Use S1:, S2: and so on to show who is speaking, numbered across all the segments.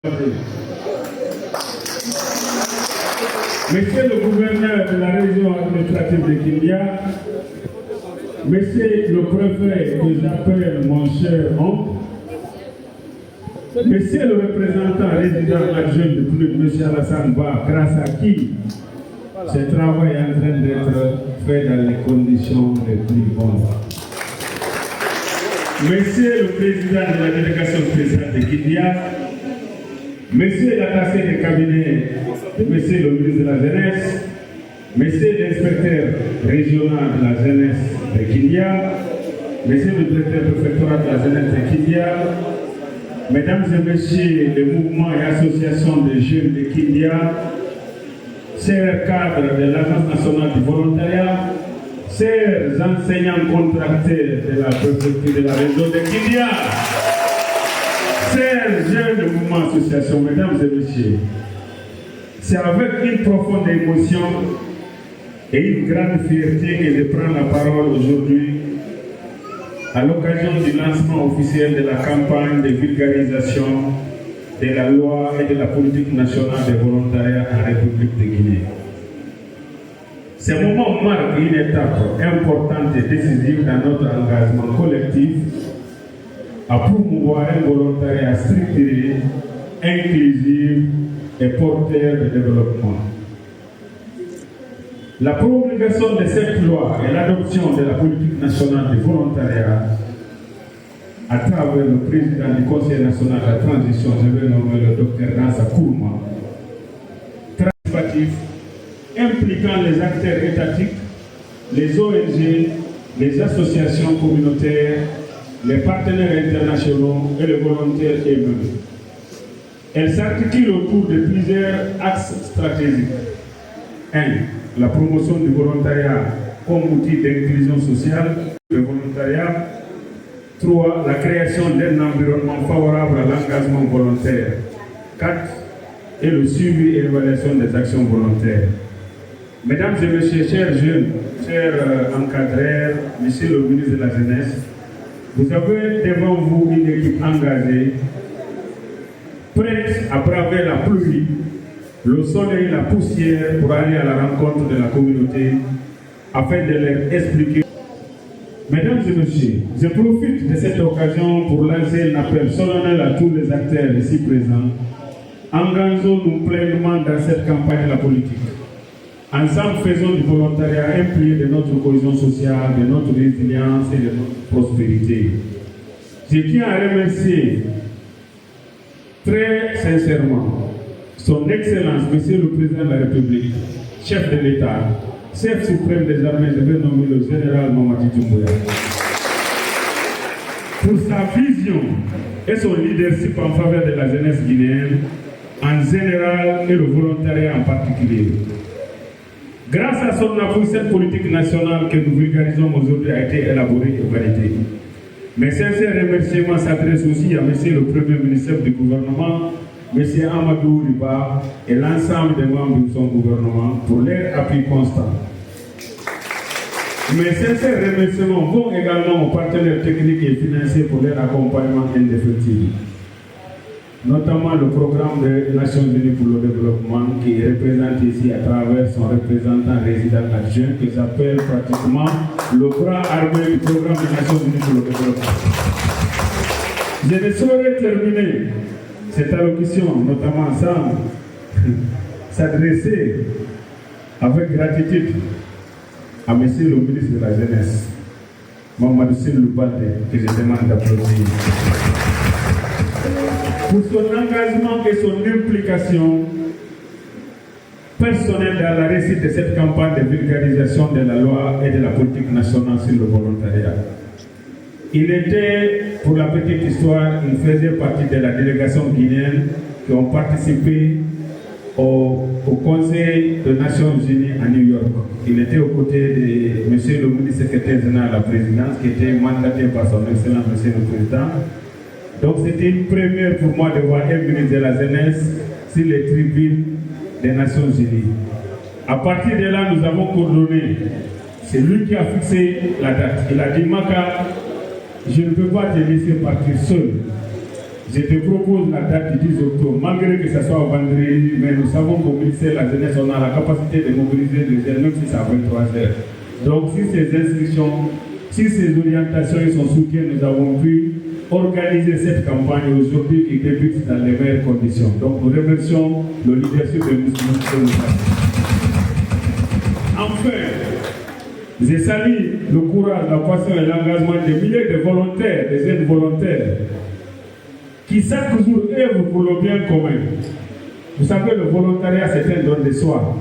S1: Monsieur le gouverneur de la région administrative de Kindia, Monsieur le préfet que j'appelle mon cher oncle, Monsieur le représentant résident adjoint de PNUD, Monsieur Alassane Ba, grâce à qui ce travail est en train d'être fait dans les conditions les plus bonnes. Monsieur le président de la délégation spéciale de Kindia, Monsieur l'attaché de cabinet de Monsieur le ministre de la Jeunesse, Monsieur l'inspecteur régional de la jeunesse de Kindia, Monsieur le directeur préfectoral de la jeunesse de Kindia, Mesdames et Messieurs les mouvements et associations de jeunes de Kindia, chers cadres de l'Agence nationale du volontariat, chers enseignants contractés de la préfecture de la région de Kindia, chers jeunes de mouvement association, mesdames et messieurs, c'est avec une profonde émotion et une grande fierté que je prends la parole aujourd'hui à l'occasion du lancement officiel de la campagne de vulgarisation de la loi et de la politique nationale de volontariat en République de Guinée. Ce moment marque une étape importante et décisive dans notre engagement collectif à promouvoir un volontariat structuré, inclusif et porteur de développement. La promulgation de cette loi et l'adoption de la politique nationale du volontariat à travers le président du Conseil national de la transition, je vais nommer le Dr Dansa Kourma, participatif, impliquant les acteurs étatiques, les ONG, les associations communautaires, les partenaires internationaux et les volontaires eux-mêmes. Elle s'articule autour de plusieurs axes stratégiques. 1. La promotion du volontariat comme outil d'inclusion sociale, le volontariat. 3. La création d'un environnement favorable à l'engagement volontaire. 4. Et le suivi et l'évaluation des actions volontaires. Mesdames et messieurs, chers jeunes, chers encadreurs, monsieur le ministre de la Jeunesse, vous avez devant vous une équipe engagée, prête à braver la pluie, le soleil et la poussière pour aller à la rencontre de la communauté afin de leur expliquer. Mesdames et messieurs, je profite de cette occasion pour lancer un appel solennel à tous les acteurs ici présents. Engageons-nous pleinement dans cette campagne de la politique. Ensemble, faisons du volontariat un pilier de notre cohésion sociale, de notre résilience et de notre prospérité. Je tiens à remercier très sincèrement son Excellence, Monsieur le Président de la République, chef de l'État, chef suprême des armées, je vais nommer le général Mamadi Doumbouya, pour sa vision et son leadership en faveur de la jeunesse guinéenne en général et le volontariat en particulier. Grâce à son appui, cette politique nationale que nous vulgarisons aujourd'hui a été élaborée et validée. Mes sincères remerciements s'adressent aussi à Monsieur le Premier ministre du gouvernement, Monsieur Amadou Riba et l'ensemble des membres de son gouvernement pour leur appui constant. Mes sincères remerciements vont également aux partenaires techniques et financiers pour leur accompagnement indéfectible, notamment le programme des Nations Unies pour le développement qui représente ici à travers son représentant résident adjoint que j'appelle pratiquement le bras armé du programme des Nations Unies pour le développement. Je ne saurais terminer cette allocution, notamment sans s'adresser avec gratitude à Monsieur le ministre de la Jeunesse, Mamadou Sylou Balde, que je demande d'applaudir. Pour son engagement et son implication personnelle dans la réussite de cette campagne de vulgarisation de la loi et de la politique nationale sur le volontariat. Il était, pour la petite histoire, il faisait partie de la délégation guinéenne qui ont participé au Conseil des Nations Unies à New York. Il était aux côtés de Monsieur le ministre secrétaire général à la présidence qui était mandaté par son excellent Monsieur le Président. Donc c'était une première pour moi de voir un ministre de la Jeunesse sur les tribunes des Nations Unies. À partir de là, nous avons coordonné. C'est lui qui a fixé la date. Il a dit, Maka, je ne peux pas te laisser partir seul. je te propose la date du 10 octobre, malgré que ce soit vendredi, mais nous savons mobiliser la jeunesse, on a la capacité de mobiliser les jeunes, même si c'est à 23 heures. Donc si ces inscriptions, si ces orientations et son soutien, nous avons pu organiser cette campagne aujourd'hui qui débute dans les meilleures conditions. Donc nous remercions le leadership de M. Enfin, je salue le courage, la passion et l'engagement des milliers de volontaires, des jeunes volontaires, qui chaque jour œuvrent pour le bien commun. Vous savez, le volontariat, c'est un don de soi.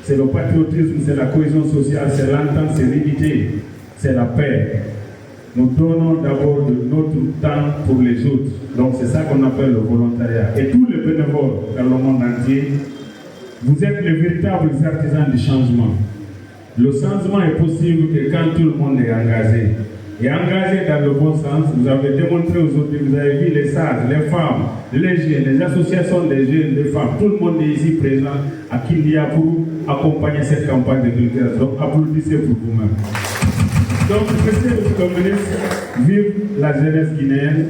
S1: C'est le patriotisme, c'est la cohésion sociale, c'est l'entente, c'est l'unité, c'est la paix. Nous donnons d'abord de notre temps pour les autres. Donc c'est ça qu'on appelle le volontariat. Et tous les bénévoles dans le monde entier, vous êtes les véritables artisans du changement. Le changement est possible que quand tout le monde est engagé. Et engagé dans le bon sens, vous avez démontré aujourd'hui, vous avez vu les sages, les femmes, les jeunes, les associations des jeunes, des femmes, tout le monde est ici présent à Kindia pour accompagner cette campagne de culture. Donc applaudissez pour vous-même. Donc, monsieur le ministre, vive la jeunesse guinéenne.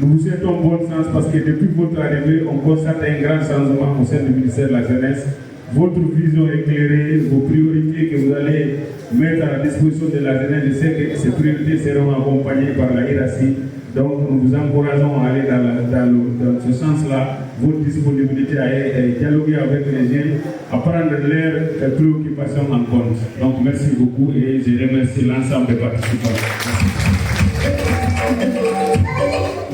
S1: Nous vous souhaitons bon sens parce que depuis votre arrivée, on constate un grand changement au sein du ministère de la Jeunesse. Votre vision éclairée, vos priorités que vous allez mettre à la disposition de la jeunesse, je sais que ces priorités seront accompagnées par la hiérarchie. Donc, nous vous encourageons à aller dans ce sens-là, votre disponibilité à dialoguer avec les jeunes, à prendre leurs préoccupations en compte. Donc, merci beaucoup et je remercie l'ensemble des participants.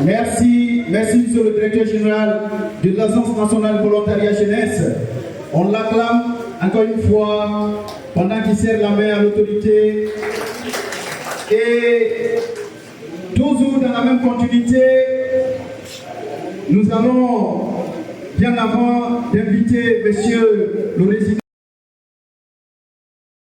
S2: Merci, monsieur le directeur général de l'Agence nationale volontariat jeunesse. On l'acclame encore une fois pendant qu'il serre la main à l'autorité. Et toujours dans la même continuité, nous allons bien avant d'inviter monsieur le résident.